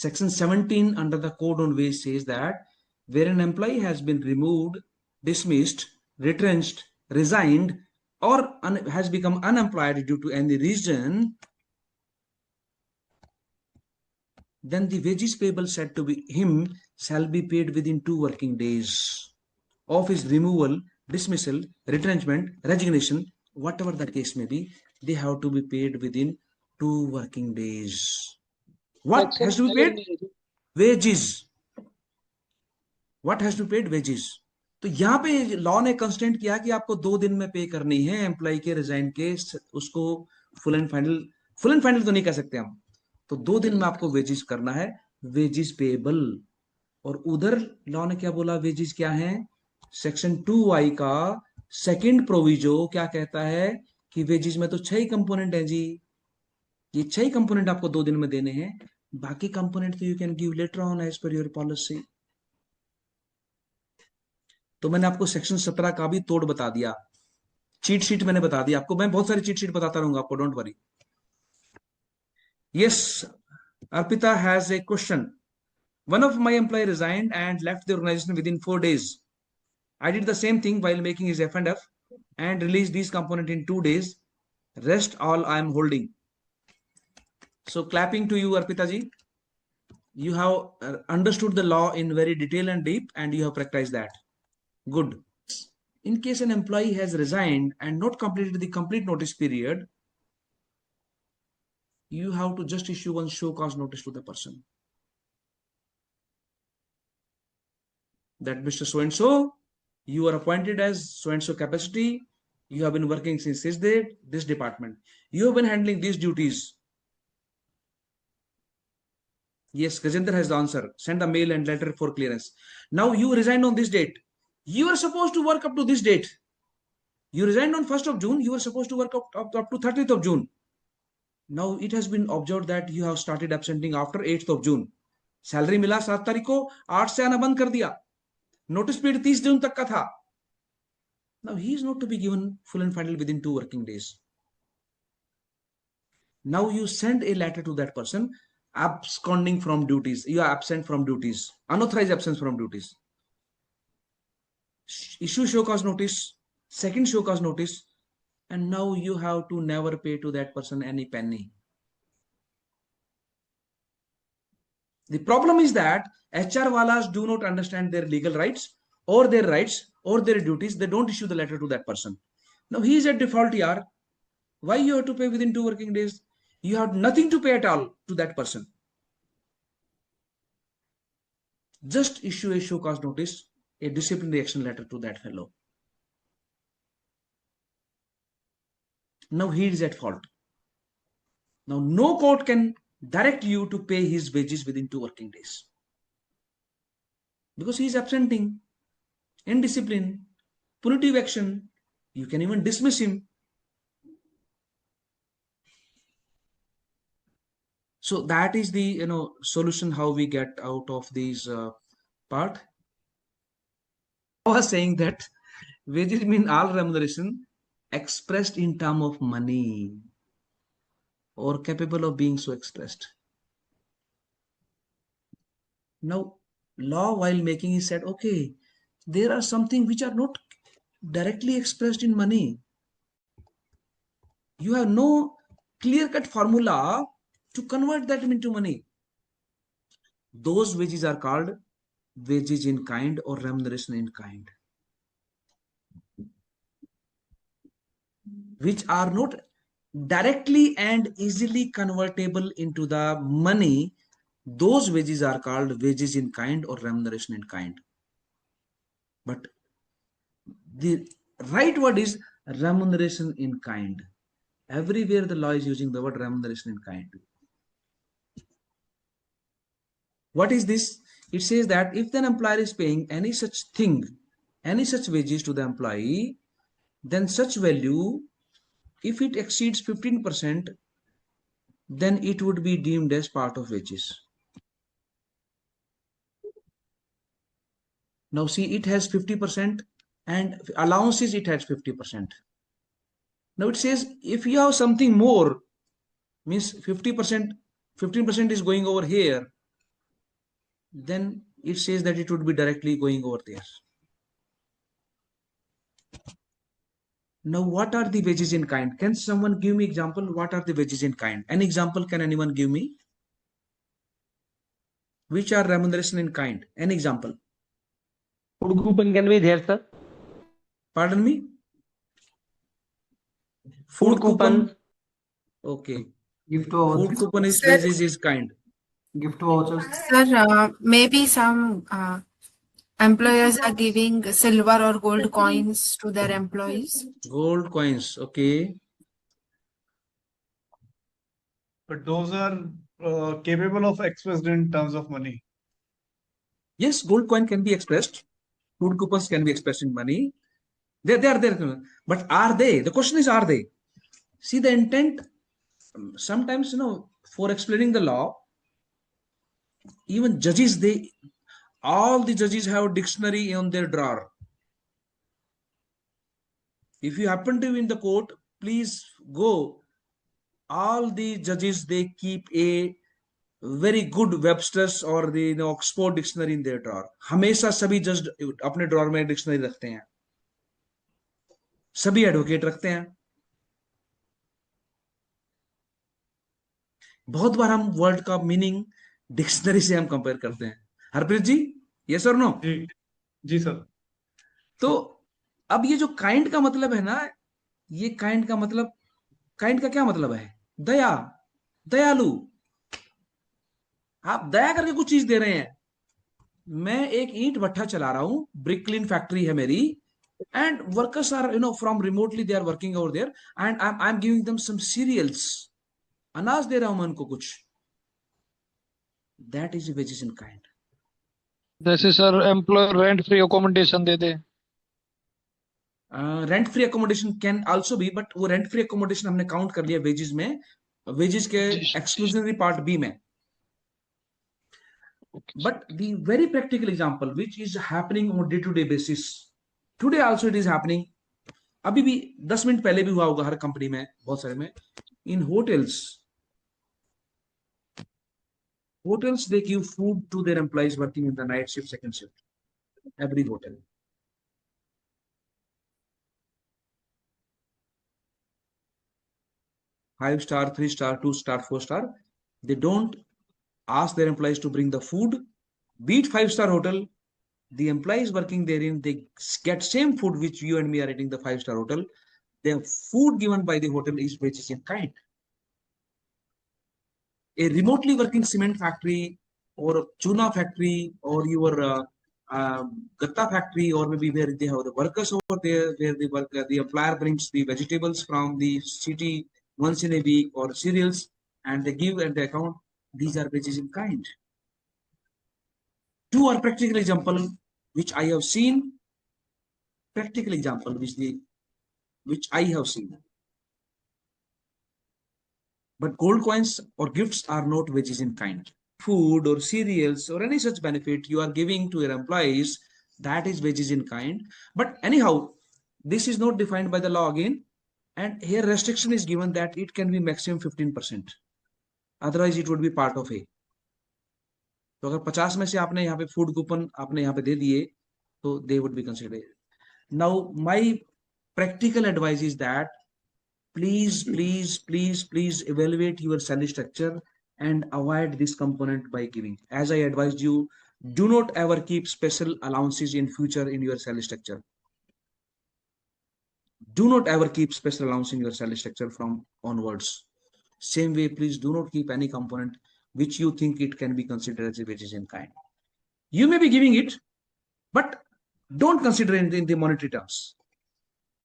Section 17 under the Code on Wage says that where an employee has been removed, dismissed, retrenched, resigned, or has become unemployed due to any reason, then the wages payable said to be him shall be paid within 2 working days of his removal, dismissal, retrenchment, resignation, whatever the case may be. They have to be paid within 2 working days. What has to be paid? Wages. What has to be paid? Wages. तो यहाँ पे law ने constant किया कि आपको 2 दिन में पे करनी है एम्प्लॉय के रिजाइन के उसको फुल एंड फाइनल तो नहीं कह सकते हम, तो 2 दिन में आपको वेजेस करना है, वेजेस पेएबल। और उधर लॉ ने क्या बोला, वेजेस क्या है? सेक्शन 2I का सेकंड प्रोविजो क्या कहता है कि वेजेस में तो 6 कंपोनेंट है जी, ये 6 कंपोनेंट आपको 2 दिन में देने हैं, बाकी कंपोनेंट तो you can give later on as per your policy. तो मैंने आपको सेक्शन 17 का भी तोड़ बता दिया, चीट शीट मैंने बता दिया आपको, मैं बहुत सारी चीट शीट बताता रहूंगा आपको, don't worry. Yes, Arpita has a question. One of my employee resigned and left the organization within 4 days. I did the same thing while making his F&F and released these components in 2 days. Rest all I am holding. So clapping to you, Arpita ji. You have understood the law in very detail and deep, and you have practiced that. Good. In case an employee has resigned and not completed the complete notice period, you have to just issue one show cause notice to the person. That Mr. So-and-so, you are appointed as so-and-so capacity. You have been working since this date, this department. You have been handling these duties. Yes, Gajendra has the answer. Send a mail and letter for clearance. Now you resigned on this date. You are supposed to work up to this date. You resigned on 1st of June. You are supposed to work up to 30th of June. Now it has been observed that you have started absenting after 8th of June. Salary मिला 7 तारीख को, 8 से आना बंद कर दिया, notice period 30 जून तक का था. Now he is not to be given full and final within 2 working days. Now you send a letter to that person absconding from duties. You are absent from duties, unauthorized absence from duties. Issue show cause notice, second show cause notice, and now you have to never pay to that person any penny. The problem is that HR walas do not understand their legal rights or their duties. They don't issue the letter to that person. Now he is at default here. Why you have to pay within 2 working days? You have nothing to pay at all to that person. Just issue a show cause notice, a disciplinary action letter to that fellow. Now he is at fault. Now no court can direct you to pay his wages within 2 working days because he is absenting, indiscipline, punitive action. You can even dismiss him. So that is the solution how we get out of these part. I was saying that wages mean all remuneration expressed in term of money or capable of being so expressed. Now law while making it said, okay, there are something which are not directly expressed in money. You have no clear-cut formula to convert that into money. Those wages are called wages in kind or remuneration in kind, which are not directly and easily convertible into the money. Those wages are called wages in kind or remuneration in kind. But the right word is remuneration in kind. Everywhere the law is using the word remuneration in kind. What is this? It says that if an employer is paying any such thing, any such wages to the employee, then such value, if it exceeds 15%, then it would be deemed as part of wages. Now see, it has 50% and allowances it has 50%. Now it says if you have something more, means 50%, 15% is going over here, then it says that it would be directly going over there. Now, what are the wages in kind? Can someone give me example? What are the wages in kind? An example can anyone give me? Which are remuneration in kind? An example. Food coupon can be there, sir. Pardon me? Food Food coupon. coupons. Okay. Gift Food vouchers. coupon is Sir, wages is kind. Gift vouchers. sir, maybe some employers are giving silver or gold coins to their employees. Gold coins. Okay. But those are capable of expressed in terms of money. Yes, gold coin can be expressed. Food coupons can be expressed in money. They are there. But are they? The question is, are they? See the intent. Sometimes, for explaining the law, even judges, all the judges have a dictionary on their drawer. If you happen to be in the court, please go. All the judges, they keep a very good Webster's or the Oxford dictionary in their drawer. हमेशा सभी जज अपने drawer में dictionary रखते हैं, सभी advocate रखते हैं. बहुत बार हम वर्ड का मीनिंग डिक्शनरी से हम कंपेयर करते हैं. हरप्रीत जी, यस और नो? जी सर. तो अब ये जो काइंड का मतलब है ना, ये काइंड का मतलब, काइंड का क्या मतलब है? दया, दयालु. आप दया करके कुछ चीज दे रहे हैं. मैं एक ईंट भट्ठा चला रहा हूं, ब्रिक क्लीन फैक्ट्री है मेरी, and workers are from remotely they are working over there, and I am giving them some cereals. अनाज दे रहा हूं मैं उनको कुछ. That is wages in kind. जैसे sir employer rent free accommodation दे दे. Rent free accommodation can also be, but वो रेंट फ्री अकोमोडेशन हमने काउंट कर लिया वेजेस में, वेजेस के एक्सक्लूसिवरी पार्ट बी में. But the very practical example which is happening on day-to-day basis, today also it is happening. अभी भी 10 minute पहले भी हुआ होगा हर कंपनी में, बहुत सारे में. In hotels they give food to their employees working in the night shift, second shift. Every hotel. Five star, 3 star, 2 star, 4 star. They don't ask their employees to bring the food. Beat 5 star hotel, the employees working therein, they get same food which you and me are eating the 5 star hotel. The food given by the hotel is wages in kind. A remotely working cement factory or a tuna factory or your gatta factory, or maybe where they have the workers over there, where the employer brings the vegetables from the city once in a week or cereals, and they give at the account. These are wages in kind. Two are practical example which I have seen. Practical example which I have seen. But gold coins or gifts are not wages in kind. Food or cereals or any such benefit you are giving to your employees, that is wages in kind. But anyhow, this is not defined by the law again. And here restriction is given that it can be maximum 15%. Otherwise, it would be part of A. तो अगर 50 में से आपने यहाँ पे food coupon आपने यहाँ पे दे दिए, तो they would be considered. Now, my practical advice is that please evaluate your salary structure and avoid this component by giving. As I advised you, do not ever keep special allowances in future in your salary structure. Do not ever keep special allowance in your salary structure from onwards. Same way, please do not keep any component which you think it can be considered as a wages in kind. You may be giving it, but don't consider it in the monetary terms.